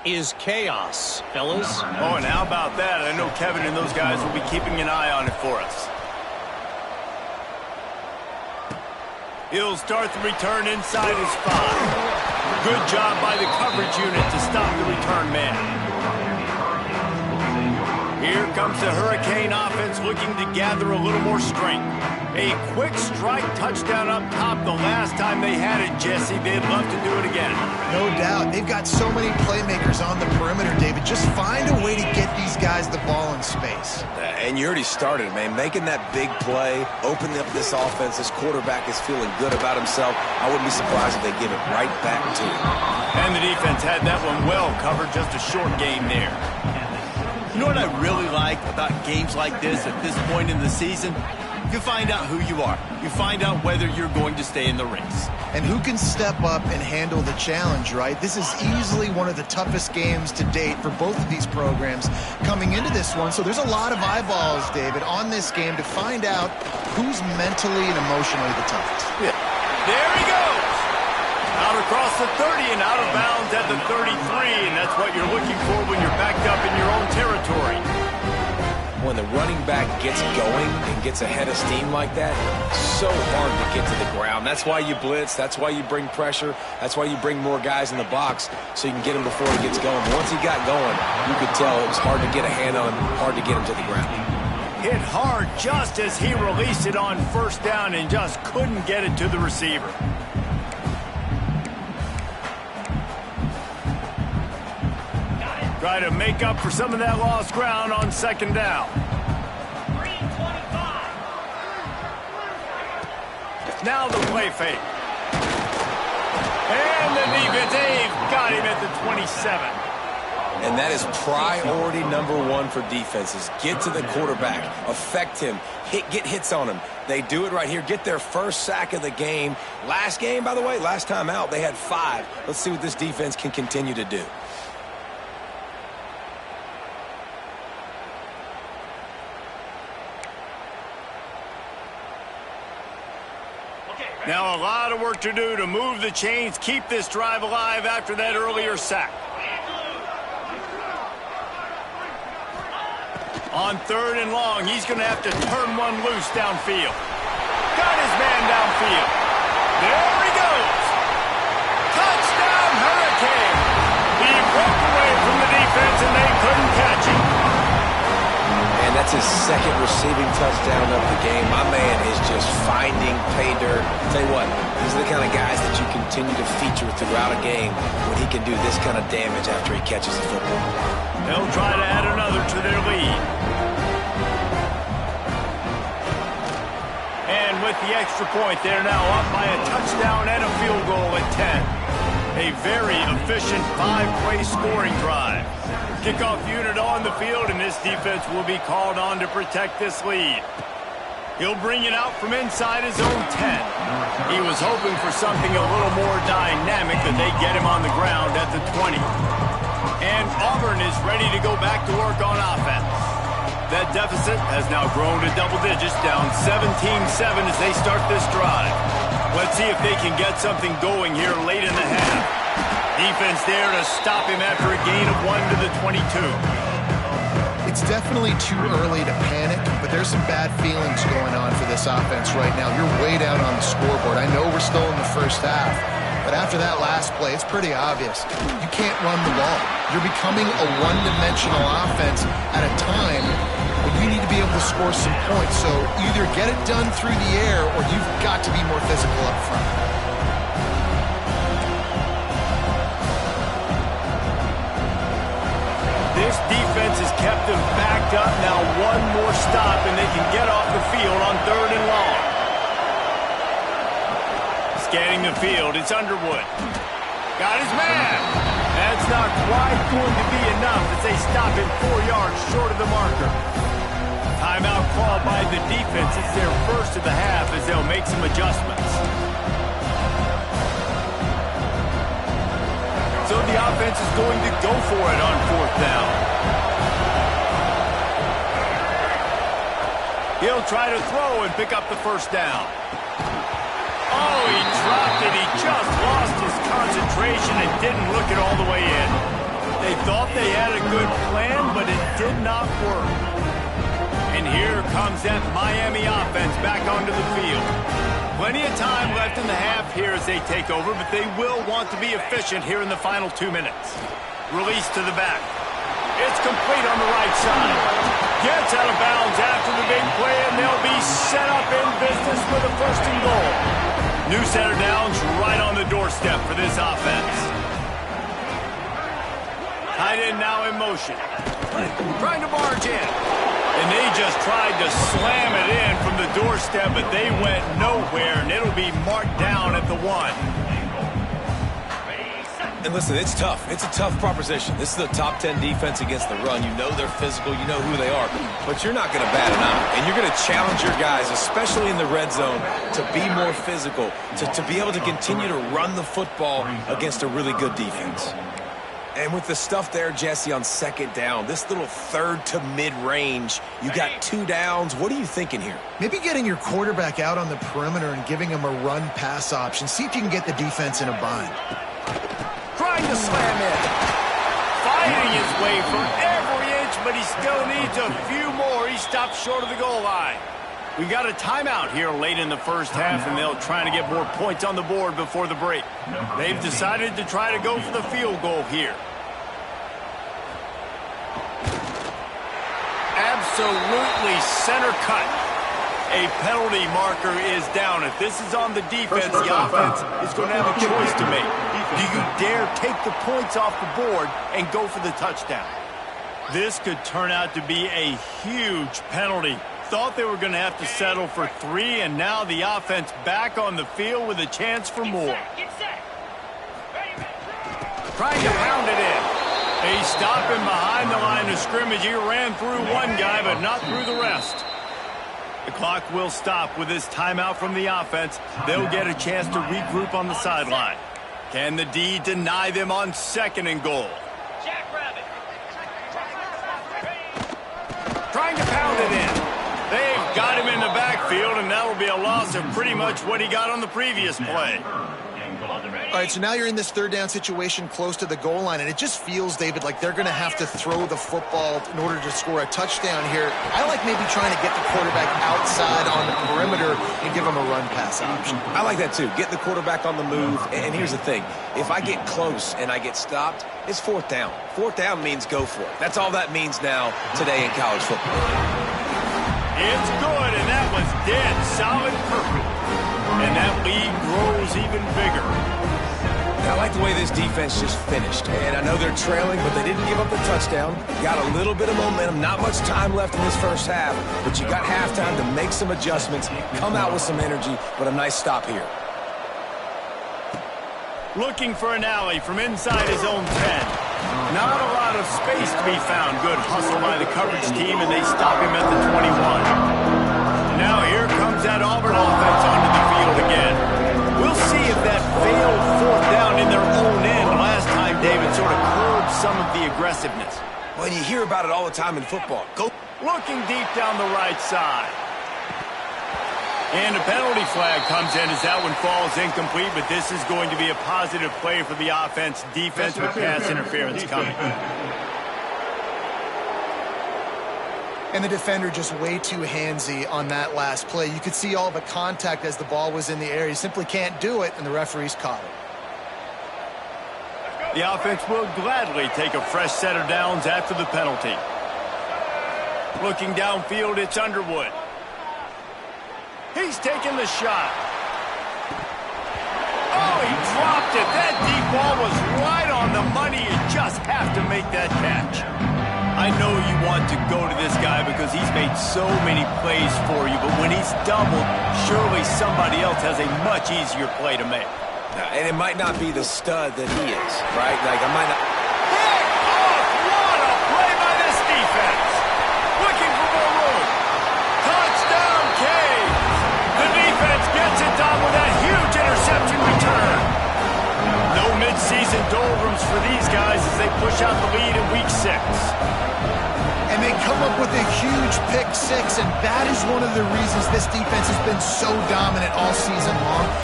is chaos, fellas. Oh, and how about that? I know Kevin and those guys will be keeping an eye on it for us. He'll start the return inside his 5. Good job by the coverage unit to stop the return man. Here comes the Hurricane offense looking to gather a little more strength. A quick strike touchdown up top the last time they had it, Jesse. They'd love to do it again. No doubt. They've got so many playmakers on the perimeter, David. Just find a way to get these guys the ball in space. And you already started, man. Making that big play, opening up this offense. This quarterback is feeling good about himself. I wouldn't be surprised if they give it right back to him. And the defense had that one well covered. Just a short game there. You know what I really like about games like this at this point in the season? You find out who you are. You find out whether you're going to stay in the race. And who can step up and handle the challenge, right? This is easily one of the toughest games to date for both of these programs coming into this one. So there's a lot of eyeballs, David, on this game to find out who's mentally and emotionally the toughest. Yeah. There he goes. Out across the 30 and out of bounds at the 33. And that's what you're looking for when you're backed up in your own territory. When the running back gets going and gets ahead of steam like that, so hard to get to the ground. That's why you blitz. That's why you bring pressure. That's why you bring more guys in the box so you can get him before he gets going. Once he got going, you could tell it was hard to get a hand on him, hard to get him to the ground. Hit hard just as he released it on first down and just couldn't get it to the receiver. Try to make up for some of that lost ground on second down. Now the play fake. And the defense, they've got him at the 27. And that is priority number 1 for defenses. Get to the quarterback. Affect him. Get hits on him. They do it right here. Get their first sack of the game. Last game, by the way, last time out, they had 5. Let's see what this defense can continue to do. Now a lot of work to do to move the chains, keep this drive alive after that earlier sack. On 3rd and long, he's going to have to turn one loose downfield. Got his man downfield. There he goes. Touchdown, Hurricane. He broke away from the defense and they couldn't catch him. And that's his 2nd receiving touchdown of the game. My man is just finding pay dirt. Tell you what, these are the kind of guys that you continue to feature throughout a game when he can do this kind of damage after he catches the football. They'll try to add another to their lead. And with the extra point, they're now up by a touchdown and a field goal at 10. A very efficient 5-play scoring drive. Kickoff unit on the field, and this defense will be called on to protect this lead. He'll bring it out from inside his own 10. He was hoping for something a little more dynamic, but they get him on the ground at the 20. And Auburn is ready to go back to work on offense. That deficit has now grown to double digits, down 17-7 as they start this drive. Let's see if they can get something going here late in the half. Defense there to stop him after a gain of 1 to the 22. It's definitely too early to panic, but there's some bad feelings going on for this offense right now. You're way down on the scoreboard. I know we're still in the first half, but after that last play, it's pretty obvious. You can't run the ball. You're becoming a one-dimensional offense at a time when you need to be able to score some points. So either get it done through the air or you've got to be more physical up front. This defense has kept them backed up. Now one more stop and they can get off the field on 3rd and long. Scanning the field, it's Underwood. Got his man. That's not quite going to be enough as they stop him 4 yards short of the marker. Timeout called by the defense. It's their first of the half as they'll make some adjustments. So the offense is going to go for it on 4th down. He'll try to throw and pick up the first down. Oh, he dropped it. He just lost his concentration and didn't look it all the way in. They've thought they had a good plan, but it did not work. And here comes that Miami offense back onto the field. Plenty of time left in the half here as they take over, but they will want to be efficient here in the final 2 minutes. Release to the back. It's complete on the right side. Gets out of bounds after the big play, and they'll be set up in business for the first and goal. New center downs right on the doorstep for this offense. Tight end now in motion. Trying to barge in. And they just tried to slam it in from the doorstep, but they went nowhere, and it'll be marked down at the 1. And listen, it's tough. It's a tough proposition. This is a top 10 defense against the run. You know they're physical. You know who they are. But you're not going to bat an eye. And you're going to challenge your guys, especially in the red zone, to be more physical, to be able to continue to run the football against a really good defense. And with the stuff there, Jesse, on second down, this little third to mid-range, you got 2 downs. What are you thinking here? Maybe getting your quarterback out on the perimeter and giving him a run-pass option. See if you can get the defense in a bind. Trying to slam in. Fighting his way for every inch, but he still needs a few more. He stopped short of the goal line. We got a timeout here late in the first half, and they'll try to get more points on the board before the break. They've decided to try to go for the field goal here. Absolutely center cut. A penalty marker is down. If this is on the defense, the offense is going to have a choice to make. Do you dare take the points off the board and go for the touchdown? This could turn out to be a huge penalty. Thought they were going to have to settle for 3, and now the offense back on the field with a chance for more. Trying to pound it in. They stop him behind the line of scrimmage. He ran through one guy, but not through the rest. The clock will stop with this timeout from the offense. They'll get a chance to regroup on the sideline. Can the D deny them on second and goal? Trying to pound it in. They've got him in the backfield, and that will be a loss of pretty much what he got on the previous play. All right, so now you're in this third down situation close to the goal line, and it just feels, David, like they're going to have to throw the football in order to score a touchdown here. I like maybe trying to get the quarterback outside on the perimeter and give him a run-pass option. I like that, too. Get the quarterback on the move. And here's the thing. If I get close and I get stopped, it's fourth down. Fourth down means go for it. That's all that means now today in college football. It's good, and that was dead solid perfect. And that lead grows even bigger. I like the way this defense just finished. And I know they're trailing, but they didn't give up the touchdown. Got a little bit of momentum. Not much time left in this first half, but you got halftime to make some adjustments, come out with some energy, but a nice stop here. Looking for an alley from inside his own 10. Not a lot of space to be found. Good hustle by the coverage team, and they stop him at the 21. Now here comes that Auburn offense onto the field again. We'll see if that failed fourth down in their own end last time, David, sort of curbed some of the aggressiveness. Well, you hear about it all the time in football. Go. Looking deep down the right side. And a penalty flag comes in as that one falls incomplete, but this is going to be a positive play for the offense. Defense with pass interference coming. And the defender just way too handsy on that last play. You could see all the contact as the ball was in the air. He simply can't do it, and the referees caught it. The offense will gladly take a fresh set of downs after the penalty. Looking downfield, it's Underwood. He's taking the shot. Oh, he dropped it. That deep ball was right on the money. You just have to make that catch. I know you want to go to this guy because he's made so many plays for you, but when he's doubled, surely somebody else has a much easier play to make. And it might not be the stud that he is, right? Like, I might not... What a play by this defense. Looking for more room. Touchdown, Cade. The defense gets it done with that huge interception return. No midseason doldrums for these guys as they push out the lead in Week 6. And they come up with a huge pick 6, and that is one of the reasons this defense has been so dominant all season long.